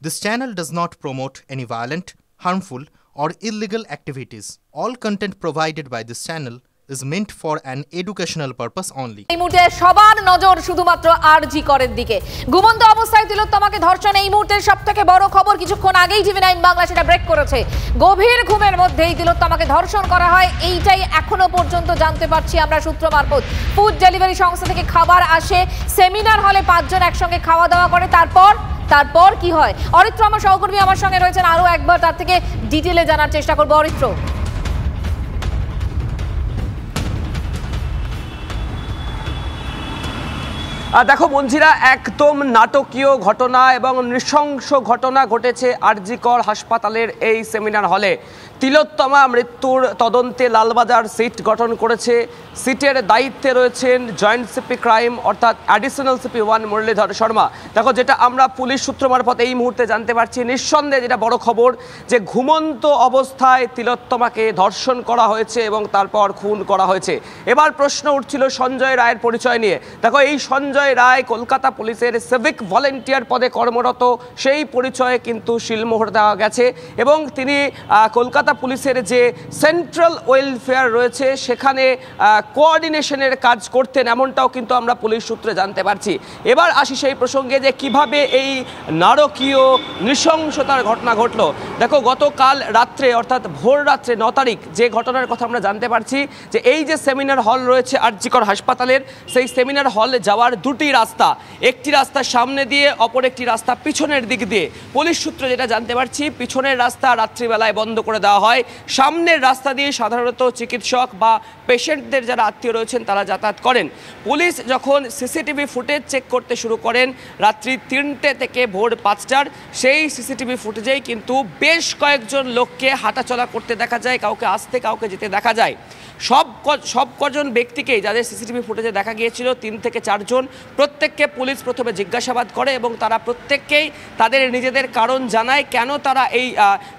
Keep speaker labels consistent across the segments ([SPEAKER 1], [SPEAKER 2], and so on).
[SPEAKER 1] This channel does not promote any violent, harmful, or illegal activities. All content provided by this channel is meant for an educational purpose only.
[SPEAKER 2] এই মুহূর্তে সবার নজর শুধুমাত্র আরজি করের দিকে। ঘুমন্ত অবস্থায় তিলোত্তমাকে ধর্ষণ এই মুহূর্তের সবথেকে বড় খবর। কিছুক্ষণ আগেই টিভি 9 বাংলা সেটা ব্রেক করেছে। গভীর ঘুমের মধ্যেই তিলোত্তমাকে ধর্ষণ করা হয়, এইটাই এখনো পর্যন্ত জানতে পারছি আমরা সূত্র মারফত। ফুড ডেলিভারি সংস্থা থেকে খাবার আসে, সেমিনার হলে 5 জন একসঙ্গে খাওয়া দাওয়া করে, তারপর কি হয়? অরিত্র আমার সহকর্মী আমার সঙ্গে রয়েছেন, আরো একবার তার থেকে ডিটেইলে জানার চেষ্টা করব। অরিত্র,
[SPEAKER 3] দেখো মঞ্জিরা, একদম নাটকীয় ঘটনা এবং নৃশংস ঘটনা ঘটেছে আরজি কর হাসপাতালের এই সেমিনার হলে। তিলোত্তমা মৃত্যুর তদন্তে লালবাজার সিট গঠন করেছে। সিটের দায়িত্বে রয়েছেন জয়েন্ট সিপি ক্রাইম অর্থাৎ অ্যাডিশনাল সিপি 1 মুরলীধর শর্মা। দেখো, যেটা আমরা পুলিশ সূত্র মারফত এই মুহূর্তে জানতে পারছি, নিঃসন্দেহে যেটা বড় খবর যে ঘুমন্ত অবস্থায় তিলোত্তমাকে ধর্ষণ করা হয়েছে এবং তারপর খুন করা হয়েছে। এবার প্রশ্ন উঠছিল সঞ্জয় রায়ের পরিচয় নিয়ে। দেখো, এই সঞ্জয় রায় কলকাতা পুলিশের সিভিক ভলেন্টিয়ার পদে কর্মরত, সেই পরিচয়ে কিন্তু শিলমোহর দেওয়া গেছে এবং তিনি কলকাতা পুলিশের যে সেন্ট্রাল ওয়েলফেয়ার রয়েছে সেখানে কোঅর্ডিনেশনের কাজ করতেন, এমনটাও কিন্তু আমরা পুলিশ সূত্রে জানতে পারছি। এবার আসি সেই প্রসঙ্গে যে কিভাবে এই নারকীয় নৃশংসতার ঘটনা ঘটলো। দেখো, গতকাল রাত্রে অর্থাৎ ভোর রাত্রে 9 তারিখ যে ঘটনার কথা আমরা জানতে পারছি যে এই যে সেমিনার হল রয়েছে আরজি কর হাসপাতালের, সেই সেমিনার হলে যাওয়ার দুটি রাস্তা, একটি রাস্তা সামনে দিয়ে, অপর একটি রাস্তা পিছনের দিক দিয়ে। পুলিশ সূত্রে যেটা জানতে পারছি, পিছনের রাস্তা রাত্রিবেলায় বন্ধ করে দেওয়া হয়, সামনের রাস্তা দিয়ে সাধারণত চিকিৎসক বা পেশেন্টদের যারা আত্মীয় রয়েছেন তারা যাতায়াত করেন। পুলিশ যখন সিসিটিভি ফুটেজ চেক করতে শুরু করেন রাত্রি 3টে থেকে ভোর 5টার, সেই সিসিটিভি ফুটেজেই কিন্তু বেশ কয়েকজন লোককে হাঁটাচলা করতে দেখা যায়, কাউকে আসতে কাউকে যেতে দেখা যায়। সব কজন ব্যক্তিকেই যাদের সিসিটিভি ফুটেজে দেখা গিয়েছিল 3 থেকে 4 জন, প্রত্যেককে পুলিশ প্রথমে জিজ্ঞাসাবাদ করে এবং তারা প্রত্যেককেই তাদের নিজেদের কারণ জানায় কেন তারা এই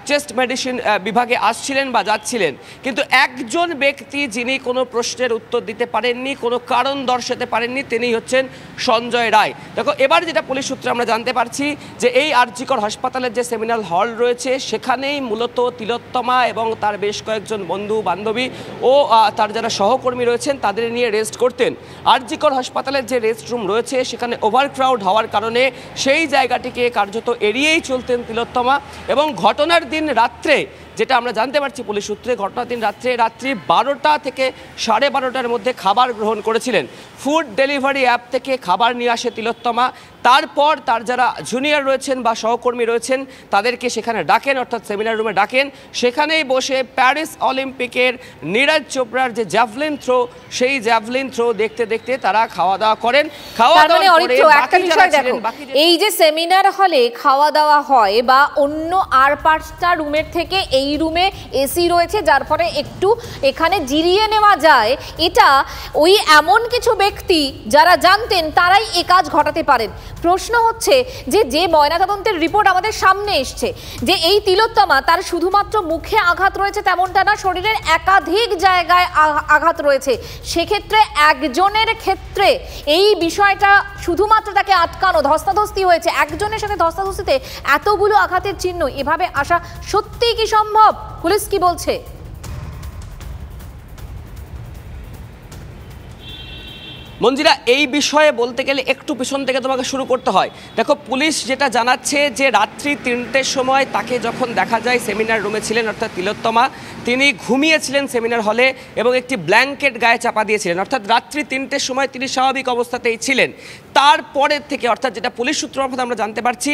[SPEAKER 3] চেস্ট মেডিসিন বিভাগে আসছিলেন বা যাচ্ছিলেন। কিন্তু একজন ব্যক্তি যিনি কোনো প্রশ্নের উত্তর দিতে পারেননি, কোনো কারণ দর্শাতে পারেননি, তিনি হচ্ছেন সঞ্জয় রায়। দেখো, এবার যেটা পুলিশ সূত্রে আমরা জানতে পারছি যে এই আরজি কর হাসপাতালের যে সেমিনার হল রয়েছে সেখানেই মূলত তিলোত্তমা এবং তার বেশ কয়েকজন বন্ধু বান্ধবী ও তার যারা সহকর্মী রয়েছেন তাদের নিয়ে রেস্ট করতেন। আরজি কর হাসপাতালের যে রেস্ট রুম রয়েছে সেখানে ওভারক্রাউড হওয়ার কারণে সেই জায়গাটিকে কার্যত এড়িয়েই চলতেন তিলোত্তমা এবং ঘটনার দিন রাত্রে যেটা আমরা জানতে পারছি পুলিশ সূত্রে, ঘটনার দিন রাত্রি 12টা থেকে 12:30টার মধ্যে খাবার গ্রহণ করেছিলেন। ফুড ডেলিভারি অ্যাপ থেকে খাবার নিয়ে আসে তিলোত্তমা, তারপর তার যারা জুনিয়র রয়েছেন বা সহকর্মী রয়েছেন তাদেরকে সেখানে ডাকেন, অর্থাৎ সেমিনার রুমে ডাকেন। সেখানেই বসে প্যারিস অলিম্পিকের নীরজ চোপড়ার যে জ্যাভলিন থ্রো, সেই জ্যাভলিন থ্রো দেখতে দেখতে তারা খাওয়া দাওয়া করেন।
[SPEAKER 2] এই যে সেমিনার হলে খাওয়া দাওয়া হয় বা অন্য আর 5টা রুমের থেকে এই রুমে এসি রয়েছে, যার ফলে একটু এখানে জিরিয়ে নেওয়া যায়, এটা ওই এমন কিছু ব্যক্তি যারা জানতেন তারাই এ কাজ ঘটাতে পারেন। প্রশ্ন হচ্ছে যে ময়নাতদন্তের রিপোর্ট আমাদের সামনে এসছে যে এই তিলোত্তমা তার শুধুমাত্র মুখে আঘাত রয়েছে তেমনটা না, শরীরের একাধিক জায়গায় আঘাত রয়েছে। সেক্ষেত্রে একজনের ক্ষেত্রে এই বিষয়টা শুধুমাত্র তাকে আটকানো, ধস্তাধস্তি হয়েছে, একজনের সাথে ধস্তাধস্তিতে এতগুলো আঘাতের চিহ্ন এভাবে আসা সত্যিই কি সম্ভব? পুলিশ কি বলছে?
[SPEAKER 3] মঞ্জিরা, এই বিষয়ে বলতে গেলে একটু পিছন থেকে তোমাকে শুরু করতে হয়। দেখো, পুলিশ যেটা জানাচ্ছে যে রাত্রি 3টের সময় তাকে যখন দেখা যায় সেমিনার রুমে ছিলেন, অর্থাৎ তিলোত্তমা তিনি ঘুমিয়েছিলেন সেমিনার হলে এবং একটি ব্ল্যাঙ্কেট গায়ে চাপা দিয়েছিলেন, অর্থাৎ রাত্রি 3টের সময় তিনি স্বাভাবিক অবস্থাতেই ছিলেন। তারপরের থেকে অর্থাৎ যেটা পুলিশ সূত্র মারফত আমরা জানতে পারছি,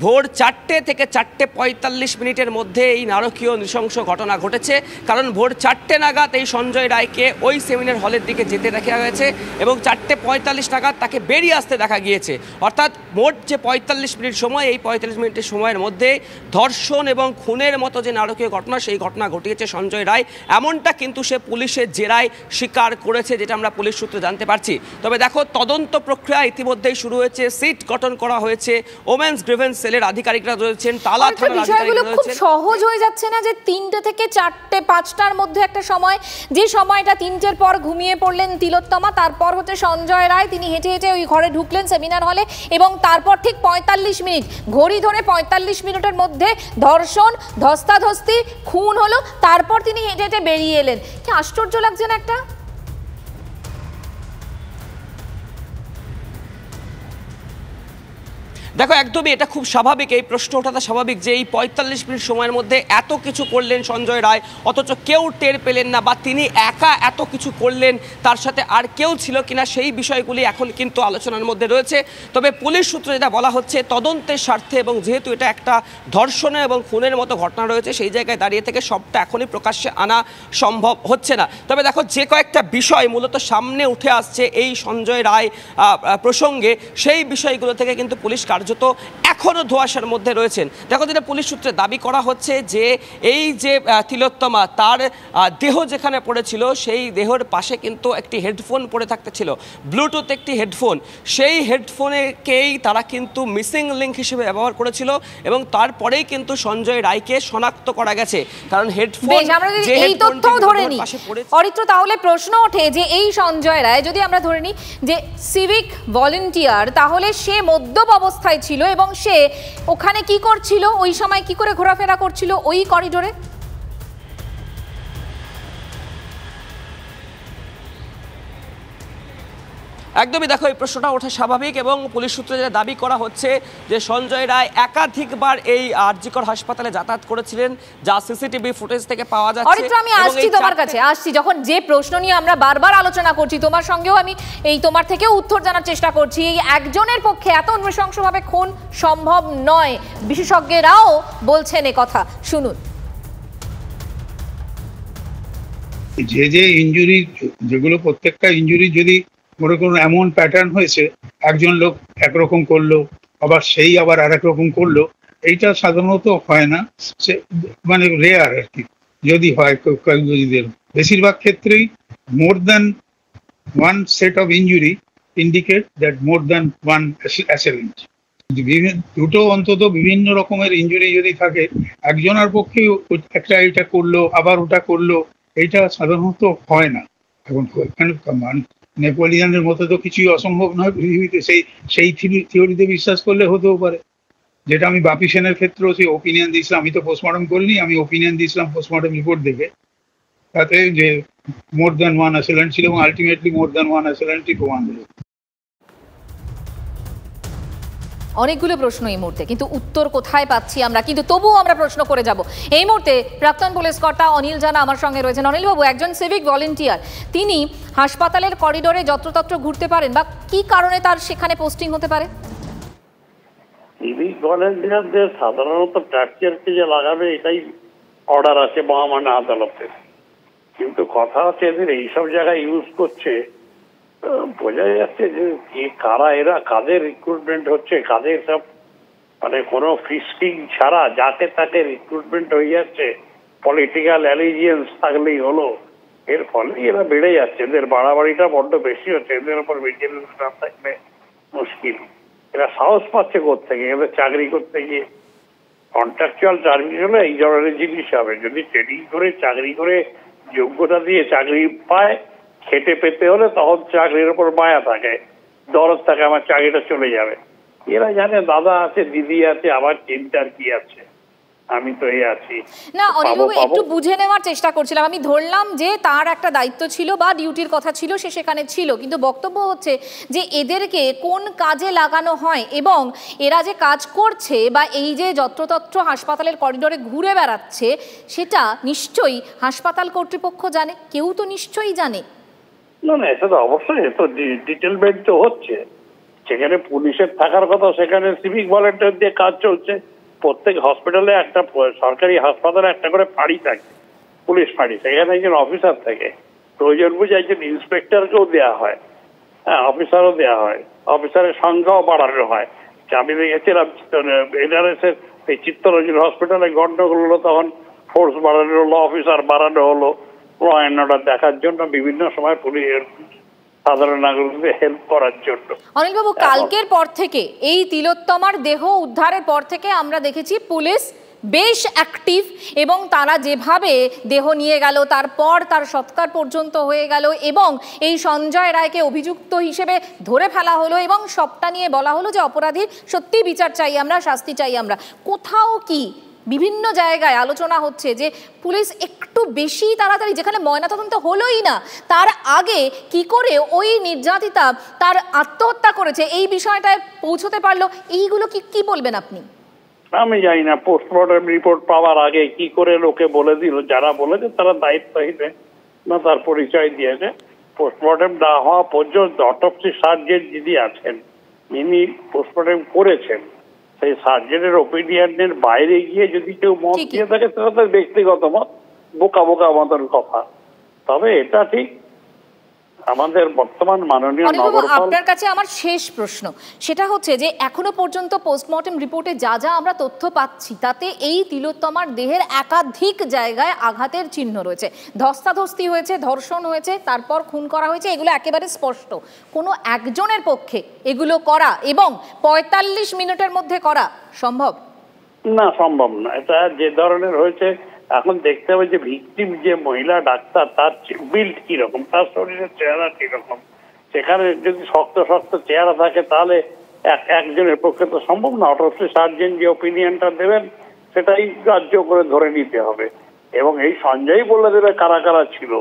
[SPEAKER 3] ভোর 4টে থেকে 4:45 মধ্যে এই নারকীয় নৃশংস ঘটনা ঘটেছে। কারণ ভোর 4টে নাগাদ এই সঞ্জয় রায়কে ওই সেমিনার হলের দিকে যেতে দেখা গেছে এবং 4:45 নাগাদ তাকে বেরিয়ে আসতে দেখা গিয়েছে। অর্থাৎ মোট যে 45 মিনিট সময়, এই 45 মিনিটের সময়ের মধ্যে ধর্ষণ এবং খুনের মতো যে নারকীয় ঘটনা, সেই ঘটনা ঘটিয়েছে সঞ্জয় রায়, এমনটা কিন্তু সে পুলিশের জেরায় স্বীকার করেছে, যেটা আমরা পুলিশ সূত্রে জানতে পারছি। তবে দেখো, তদন্ত প্রক্রিয়া ইতিমধ্যেই শুরু হয়েছে, সিট গঠন করা হয়েছে, ওমেন্স গ্রিভেন্স সেলের আধিকারিকরা রয়েছেন, টালা থানার আধিকারিকরা রয়েছেন।
[SPEAKER 2] খুব সহজ হয়ে যাচ্ছে না যে 3টে থেকে 4টে 5টার মধ্যে একটা সময়, যে সময়টা 3টের পর ঘুমিয়ে পড়লেন তিলোত্তমা, তারপর হচ্ছে সঞ্জয় রায় তিনি হেঁটে হেঁটে ওই ঘরে ঢুকলেন সেমিনার হলে, এবং তারপর ঠিক 45 মিনিট ঘড়ি ধরে 45 মিনিটের মধ্যে ধর্ষণ, ধস্তাধস্তি, খুন হলো, তারপর তিনি হেঁটে হেঁটে বেরিয়ে এলেন। কি আশ্চর্য লাগছে না একটা?
[SPEAKER 3] দেখো একদমই এটা খুব স্বাভাবিক, এই প্রশ্ন ওঠাটা স্বাভাবিক যে এই 45 মিনিট সময়ের মধ্যে এত কিছু করলেন সঞ্জয় রায়, অথচ কেউ টের পেলেন না, বা তিনি একা এত কিছু করলেন, তার সাথে আর কেউ ছিল কিনা সেই বিষয়গুলি এখন কিন্তু আলোচনার মধ্যে রয়েছে। তবে পুলিশ সূত্রে যেটা বলা হচ্ছে তদন্তের স্বার্থে, এবং যেহেতু এটা একটা ধর্ষণের এবং খুনের মতো ঘটনা রয়েছে, সেই জায়গায় দাঁড়িয়ে থেকে সবটা এখনই প্রকাশ্যে আনা সম্ভব হচ্ছে না। তবে দেখো যে কয়েকটা বিষয় মূলত সামনে উঠে আসছে এই সঞ্জয় রায় প্রসঙ্গে, সেই বিষয়গুলো থেকে কিন্তু পুলিশ কার্যত এখনো ধোঁয়াশার মধ্যে রয়েছেন। দেখো যেটা পুলিশ সূত্রে দাবি করা হচ্ছে যে এই যে তিলোত্তমা, তার দেহ যেখানে পড়েছিল সেই দেহের পাশে কিন্তু একটি হেডফোন পড়ে থাকতে ছিল, ব্লুটুথ একটি হেডফোন, সেই হেডফোনেকেই তারা কিন্তু মিসিং লিঙ্ক হিসেবে ব্যবহার করেছিল, এবং তারপরেই কিন্তু সঞ্জয় রায়কে শনাক্ত করা গেছে। কারণ হেডফোন
[SPEAKER 2] এই তথ্যও ধরে নি অরিত্র, তাহলে প্রশ্ন ওঠে যে এই সঞ্জয় রায় যদি আমরা ধরে নিই যে সিভিক ভলেন্টিয়ার, তাহলে সে মদ্যপ অবস্থায় ছিল এবং সে ওখানে কি করছিল, ওই সময় কি করে ঘোরাফেরা করছিল ওই করিডোরে?
[SPEAKER 3] একদমই দেখো এই প্রশ্নটা ওঠা স্বাভাবিক, এবং পুলিশ সূত্রে যেটা দাবি করা হচ্ছে যে সঞ্জয় রায় একাধিকবার এই আরজিকর হাসপাতালে যাতায়াত করেছিলেন, যা সিসিটিভি ফুটেজ থেকে পাওয়া যাচ্ছে।
[SPEAKER 2] অরিত্র আমি আসছি তোমার কাছে, যখন যে প্রশ্ন নিয়ে আমরা বারবার আলোচনা করছি, তোমার সঙ্গেও আমি তোমার থেকেও উত্তর জানার চেষ্টা করছি। এই একজনের পক্ষে এত নৃশংসভাবে খুন সম্ভব নয়, বিশেষজ্ঞরাও বলছেন এ কথা, শুনুন।
[SPEAKER 4] যে ইনজুরি, যেগুলো প্রত্যেকটা ইনজুরি যদি মনে করুন এমন প্যাটার্ন হয়েছে, একজন লোক একরকম করলো, আবার আরেক রকম করলো, এইটা সাধারণত হয় না, মানে রেয়ার আর কি। যদি হয় কয়েকজনদের, বেশিরভাগ ক্ষেত্রেই more than one set of injury indicate that more than one assailant. দুটো অন্তত বিভিন্ন রকমের ইনজুরি যদি থাকে, একজনের পক্ষে একটা এটা করলো আবার ওটা করলো, এইটা সাধারণত হয় না। এখন নেপোলিয়ানের মতো তো কিছুই অসম্ভব নয় পৃথিবীতে, সেই থিওরিতে বিশ্বাস করলে হতেও পারে। যেটা আমি বাপি সেনের ক্ষেত্রেও সেই ওপিনিয়ন দিয়েছিলাম, আমি তো পোস্টমর্টম করিনি, আমি ওপিনিয়ন দিয়েছিলাম পোস্টমর্টম রিপোর্ট দেখে, তাতে যে মোর দ্যান ওয়ান অ্যাসেলেন্ট ছিল, এবং আলটিমেটলি মোর দ্যান ওয়ান অ্যাসেলেন্টই প্রমাণ হলো।
[SPEAKER 2] অনেকগুলো প্রশ্ন এই মুহূর্তে, কিন্তু উত্তর কোথায় পাচ্ছি আমরা, কিন্তু তবুও আমরা প্রশ্ন করে যাব। এই মুহূর্তে প্রাক্তন পুলিশ কর্তা অনিল জানা আমার সঙ্গে রয়েছেন। অনিল বাবু, একজন সিভিক ভলেন্টিয়ার, তিনি হাসপাতালের করিডোরে যত্রতত্র ঘুরতে পারেন, বা কি কারণে তার সেখানে পোস্টিং হতে পারে?
[SPEAKER 5] সিভিক ভলেন্টিয়ারদের সাধারণত ট্র্যাকচারকে যে লাগাবে এটাই অর্ডার আছে মহামান্য আদালতের, কিন্তু কথা হচ্ছে এদের এইসব জায়গায় ইউজ করছে, বোঝা যাচ্ছে যে কারা এরা, কাদের রিক্রুটমেন্ট হচ্ছে, কাদের সব, মানে কোনো ফিস্টিং ছাড়া যাতে তাকে রিক্রুটমেন্ট হয়ে যাচ্ছে, পলিটিক্যাল অ্যালিজিয়েন্স থাকলেই হলো, এর ফলে এরা বেড়ে যাচ্ছে। এদের বাড়াবাড়িটা বড্ড বেশি হচ্ছে, এদের উপর ভিজিলেন্স না থাকলে মুশকিল। এরা সাহস পাচ্ছে কোত্থেকে? এদের চাকরি করতে গিয়ে কন্ট্রাকচুয়াল সার্ভিস হলে এই ধরনের জিনিস হবে। যদি ট্রেনিং করে চাকরি করে যোগ্যতা দিয়ে চাকরি পায়, খেটে পেতে হলে তখন চাকরির উপর মায়া থাকে, দরদ থাকে, আমার চাকরিটা চলে যাবে। এরা জানে দাদা আছে, দিদি আছে, আবার চিন্তার কি আছে, আমি তো এই আছি
[SPEAKER 2] না। অনিলবাবু, একটু বুঝে নেওয়ার চেষ্টা করছিলাম, আমি ধরলাম যে তার একটা দায়িত্ব ছিল বা ডিউটির কথা ছিল, সে সেখানে ছিল, কিন্তু বক্তব্য হচ্ছে যে এদেরকে কোন কাজে লাগানো হয়, এবং এরা যে কাজ করছে বা এই যে যত্রতত্র হাসপাতালের করিডোরে ঘুরে বেড়াচ্ছে, সেটা নিশ্চয়ই হাসপাতাল কর্তৃপক্ষ জানে, কেউ তো নিশ্চয়ই জানে।
[SPEAKER 5] না না, এটা তো অবশ্যই, এত ডিটেলমেন্ট তো হচ্ছে। সেখানে পুলিশের থাকার কথা, সেখানে সিভিক ভলেন্টিয়ার দিয়ে কাজ চলছে। প্রত্যেক হসপিটালে, একটা সরকারি হাসপাতালে একটা করে ফাঁড়ি থাকে, পুলিশ ফাঁড়ি, সেখানে একজন অফিসার থাকে, প্রয়োজন বুঝে একজন ইন্সপেক্টরকেও দেওয়া হয়, হ্যাঁ, অফিসারও দেওয়া হয়, অফিসারের সংখ্যাও বাড়ানো হয়। আমি দেখেছিলাম এনআরএস-এর এই চিত্তরঞ্জন হসপিটালে গন্ডগোল হলো, তখন ফোর্স বাড়ানো হলো, অফিসার বাড়ানো হলো, ল অ্যান্ড অর্ডার দেখার জন্য, বিভিন্ন সময় পুলিশের সাধারণ নাগরিকদের হেল্প করার জন্য।
[SPEAKER 2] অনিলবাবু, কালকের পর থেকে, এই তিলোত্তমার দেহ উদ্ধারের পর থেকে আমরা দেখেছি পুলিশ বেশ অ্যাক্টিভ, এবং তারা যেভাবে দেহ নিয়ে গেল, তারপর তার সৎকার পর্যন্ত হয়ে গেল, এবং এই সঞ্জয় রায়কে অভিযুক্ত হিসেবে ধরে ফেলা হলো, এবং সবটা নিয়ে বলা হলো যে অপরাধীর সত্যি বিচার চাই আমরা, শাস্তি চাই আমরা। কোথাও কি বিভিন্ন জায়গায় আলোচনা হচ্ছে যে পুলিশ একটু বেশি তাড়াতাড়ি, যেখানে ময়নাতদন্ত হলোই না তার আগে কি করে ওই নির্যাতিতা তার আত্মহত্যা করেছে এই বিষয়টায় পৌঁছতে পারলো, এইগুলো কি বলবেন আপনি?
[SPEAKER 5] আমি জানি না, পোস্টমর্টম রিপোর্ট পাওয়ার আগে কি করে লোকে বলে দিল, যারা বলেছে তারা দায়িত্বহীন না তার পরিচয় দিয়েছে। পোস্টমর্টম না হওয়া পর্যন্ত অটোপসি সার্জন যিনি আছেন, যিনি পোস্টমর্টম করেছেন, সেই সার্জনের ওপিনিয়নের বাইরে গিয়ে যদি কেউ মত দিয়ে থাকে সেটা তার ব্যক্তিগত মত, বোকা বোকা মতন কথা। তবে এটা ঠিক, আমাদের বর্তমান মাননীয় নগরপাল,
[SPEAKER 2] আপনার কাছে আমার শেষ প্রশ্ন সেটা হচ্ছে যে এখনো পর্যন্ত পোস্টমর্টম রিপোর্টে যা যা আমরা তথ্য পাচ্ছি তাতে এই তিলোত্তমার দেহের একাধিক জায়গায় আঘাতের চিহ্ন রয়েছে, ধস্তাধস্তি হয়েছে, ধর্ষণ হয়েছে, তারপর খুন করা হয়েছে, এগুলো একেবারে স্পষ্ট। কোনো একজনের পক্ষে এগুলো করা এবং 45 মিনিটের মধ্যে করা সম্ভব
[SPEAKER 5] না? সম্ভব না। এটা যে ধরনের হয়েছে, এখন দেখতে হবে যে ভিকটিম যে মহিলা ডাক্তার তার বিল্ড কিরকম, তার শরীরের চেহারা কিরকম। সেখানে যদি শক্ত শক্ত চেহারা থাকে তাহলে একজনের পক্ষে তো সম্ভব না। অটোপসি সার্জন যে ওপিনিয়নটা দেবেন সেটাই গ্রাহ্য করে ধরে নিতে হবে, এবং এই সঞ্জয় বলে দেবে কারা কারা ছিল।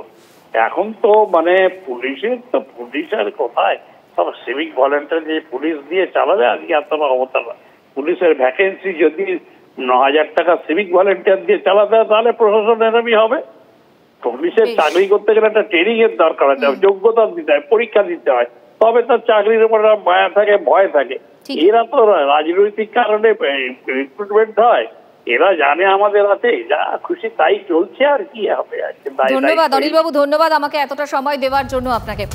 [SPEAKER 5] এখন তো মানে পুলিশের কোথায় সব সিভিক ভলেন্টিয়ার যে পুলিশ দিয়ে চালাবে আজকে এত অবতার। পুলিশের ভ্যাকেন্সি যদি 9,000 টাকা সিভিক ভলেন্টিয়ার দিয়ে চালাতে হয় তাহলে প্রশাসন এরমই হবে। পুলিশের চাকরি করতে গেলে একটা ট্রেনিং এর দরকার হয়, যোগ্যতা দিতে হয়, পরীক্ষা দিতে হয়, তবে তার চাকরির উপর মায়া থাকে, ভয় থাকে। এরা তো রাজনৈতিক কারণে রিক্রুটমেন্ট হয়, এরা জানে আমাদের আছে, যা খুশি তাই চলছে, আর কি হবে।
[SPEAKER 2] ধন্যবাদ অনিল বাবু, ধন্যবাদ আমাকে এতটা সময় দেওয়ার জন্য। আপনাকে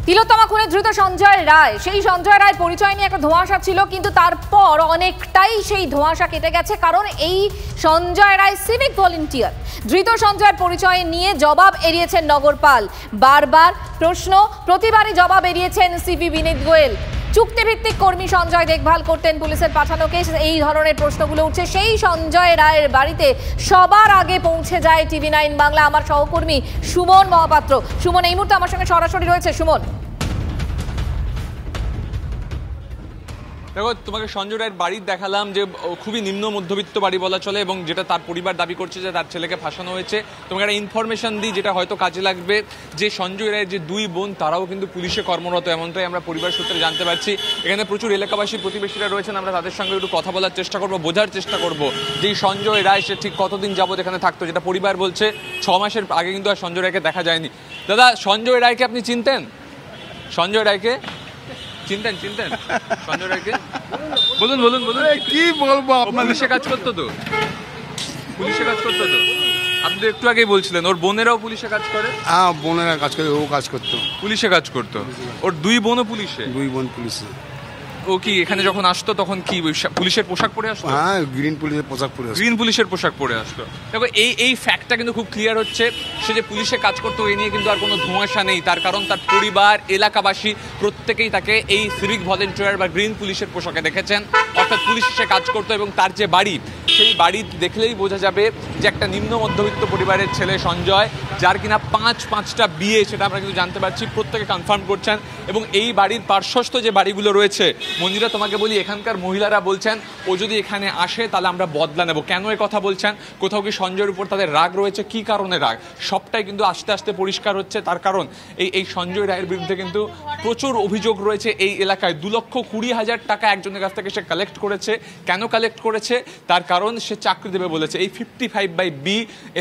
[SPEAKER 2] তিলোত্তমা খুনে ধৃত সঞ্জয় রায়, সেই সঞ্জয় রায় পরিচয় নিয়ে একটা ধোঁয়াশা ছিল, কিন্তু তারপর অনেকটাই সেই ধোঁয়াশা কেটে গেছে, কারণ এই সঞ্জয় রায় সিভিক ভলেন্টিয়ার। ধৃত সঞ্জয়ের পরিচয় নিয়ে জবাব এড়িয়েছেন নগরপাল, বারবার প্রশ্ন, প্রতিবারই জবাব এড়িয়েছেন সিপি বিনীত গোয়েল। চুক্তিভিত্তিক কর্মী সঞ্জয় দেখভাল করতেন পুলিশের পাঠানোকে, এই ধরনের প্রশ্নগুলো উঠছে। সেই সঞ্জয় রায়ের বাড়িতে সবার আগে পৌঁছে যায় TV9 বাংলা আমার সহকর্মী সুমন মহাপাত্র। সুমন এই মুহূর্তে আমার সঙ্গে সরাসরি রয়েছে। সুমন,
[SPEAKER 6] দেখো, তোমাকে সঞ্জয় রায়ের বাড়ি দেখালাম, যে খুবই নিম্ন মধ্যবিত্ত বাড়ি বলা চলে, এবং যেটা তার পরিবার দাবি করছে যে তার ছেলেকে ফাঁসানো হয়েছে। তোমাকে একটা ইনফরমেশন দিই যেটা হয়তো কাজে লাগবে, যে সঞ্জয় রায়ের যে 2 বোন তারাও কিন্তু পুলিশে কর্মরত, এমনটাই আমরা পরিবার সূত্রে জানতে পারছি। এখানে প্রচুর এলাকাবাসী প্রতিবেশীরা রয়েছেন, আমরা তাদের সঙ্গে একটু কথা বলার চেষ্টা করবো, বোঝার চেষ্টা করবো যে সঞ্জয় রায় সে ঠিক কতদিন যাবত এখানে থাকতো। যেটা পরিবার বলছে 6 মাসের আগে কিন্তু আর সঞ্জয় রায়কে দেখা যায়নি। দাদা, সঞ্জয় রায়কে আপনি চিনতেন? সঞ্জয় রায়কে চিনতেন? সঞ্জয় রায়কে বলুন বলুন বলুন।
[SPEAKER 7] কি বলবো,
[SPEAKER 6] পুলিশে কাজ করতো তো, পুলিশে কাজ করতো তো। আপনি তো একটু আগেই বলছিলেন ওর বোনেরাও পুলিশে কাজ করে।
[SPEAKER 7] হ্যাঁ, বোনেরা কাজ করে, ও কাজ করতো,
[SPEAKER 6] পুলিশে কাজ করতো। ওর 2 বোনও পুলিশে?
[SPEAKER 7] 2 বোন পুলিশে।
[SPEAKER 6] ও কি এখানে যখন আসতো তখন কি পুলিশের পোশাক পরে আসতো?
[SPEAKER 7] হ্যাঁ, গ্রিন পুলিশের পোশাক পরে আসতো।
[SPEAKER 6] গ্রিন পুলিশের পোশাক পরে আসতো। দেখো, এই ফ্যাক্টটা কিন্তু খুব ক্লিয়ার হচ্ছে, সে যে পুলিশে কাজ করতো এ নিয়ে কিন্তু আর কোনো ধোঁয়াশা নেই। তার কারণ তার পরিবার, এলাকাবাসী প্রত্যেকেই তাকে এই সিভিক ভলেন্টিয়ার বা গ্রিন পুলিশের পোশাকে দেখেছেন, অর্থাৎ পুলিশে সে কাজ করতো। এবং তার যে বাড়ি, সেই বাড়ি দেখলেই বোঝা যাবে যে একটা নিম্ন মধ্যবিত্ত পরিবারের ছেলে সঞ্জয়, যার কিনা 5টা বিয়ে, সেটা আমরা কিন্তু জানতে পারছি, প্রত্যেকে কনফার্ম করছেন। এবং এই বাড়ির পার্শ্বস্থ যে বাড়িগুলো রয়েছে, মন্দিরা তোমাকে বলি, এখানকার মহিলারা বলছেন ও যদি এখানে আসে তাহলে আমরা বদলা নেব। কেন এ কথা বলছেন? কোথাও কি সঞ্জয়ের উপর তাদের রাগ রয়েছে? কি কারণে রাগ, সবটাই কিন্তু আস্তে আস্তে পরিষ্কার হচ্ছে। তার কারণ এই সঞ্জয় রায়ের বিরুদ্ধে কিন্তু প্রচুর অভিযোগ রয়েছে। এই এলাকায় 2,20,000 টাকা একজনের কাছ থেকে সে কালেক্ট করেছে। কেন কালেক্ট করেছে? তার কারণ সে চাকরি দেবে বলেছে। এই 55/B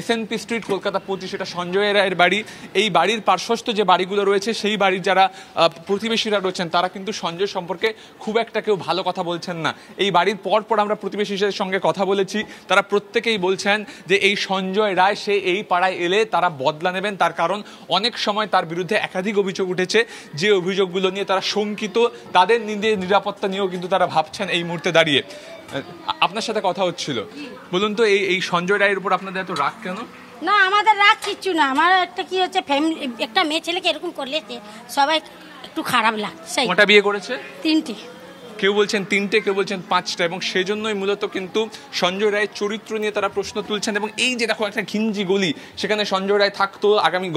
[SPEAKER 6] SNP স্ট্রিট, কলকাতা 25, এটা সঞ্জয় রায়ের বাড়ি। এই বাড়ির পার্শ্বস্থ যে বাড়িগুলো রয়েছে, সেই বাড়ির যারা প্রতিবেশীরা রয়েছেন তারা কিন্তু সঞ্জয় সম্পর্কে খুব একটা কেউ ভালো কথা বলছেন না। এই বাড়ির পর আমরা প্রতিবেশীদের সঙ্গে কথা বলেছি, তারা প্রত্যেকেই বলছেন যে এই সঞ্জয় রায় সে এই পাড়ায় এলে তারা বদলা নেবেন। তার কারণ অনেক সময় তার বিরুদ্ধে একাধিক অভিযোগ উঠেছে, যে অভিযোগগুলো নিয়ে তারা শঙ্কিত, তাদের নিরাপত্তা নিয়েও কিন্তু তারা ভাবছেন এই মুহূর্তে দাঁড়িয়ে। আপনার সাথে কথা হচ্ছিল, বলুন তো এই সঞ্জয় রায়ের উপর আপনাদের এত রাগ কেন?
[SPEAKER 8] না, আমাদের রাগ কিচ্ছু না। আমার একটা কি হচ্ছে, ফ্যামিলি একটা মেয়ে ছেলেকে এরকম করলে সবাই একটু খারাপ লাগছে।
[SPEAKER 6] কটা বিয়ে করেছে?
[SPEAKER 8] 3টে।
[SPEAKER 6] কেউ বলছেন 3টে, কেউ বলছেন 5টা, এবং সেজন্যই মূলত কিন্তু সঞ্জয় রায়ের চরিত্র নিয়ে তারা প্রশ্ন তুলছেন। এবং এই যে দেখো একটা ঘিঞ্জি গলি, সেখানে সঞ্জয় রায় থাকতো,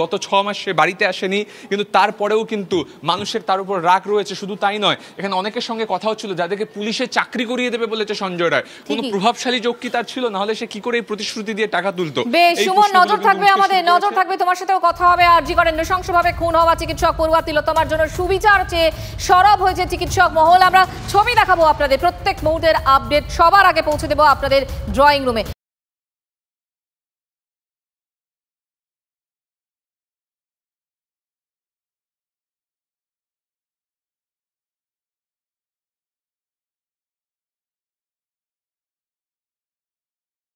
[SPEAKER 6] গত 6 মাস সে বাড়িতে আসেনি, কিন্তু তারপরেও কিন্তু মানুষের তার উপর রাগ রয়েছে। শুধু তাই নয়, এখানে অনেকের সঙ্গে কথা হচ্ছিল যাদেরকে পুলিশে চাকরি করিয়ে দেবে বলেছে সঞ্জয় রায়। কোনো প্রভাবশালী যোগ কি তার ছিল? না হলে সে কি করে এই প্রতিশ্রুতি দিয়ে টাকা তুলতো?
[SPEAKER 2] বেশ সুমন, নজর থাকবে আমাদের, নজর থাকবে, তোমার সাথেও কথা হবে। আরজি করেন নৃশংসভাবে খুন হওয়া চিকিৎসক পড়ুয়া তিলোত্তমার জন্য সুবিচার চেয়ে সরব হয়েছে চিকিৎসক মহল। আমরা ছবি দেখাবো আপনাদের, প্রত্যেক মুহূর্তের আপডেট সবার আগে পৌঁছে দেবো আপনাদের ড্রয়িং রুমে।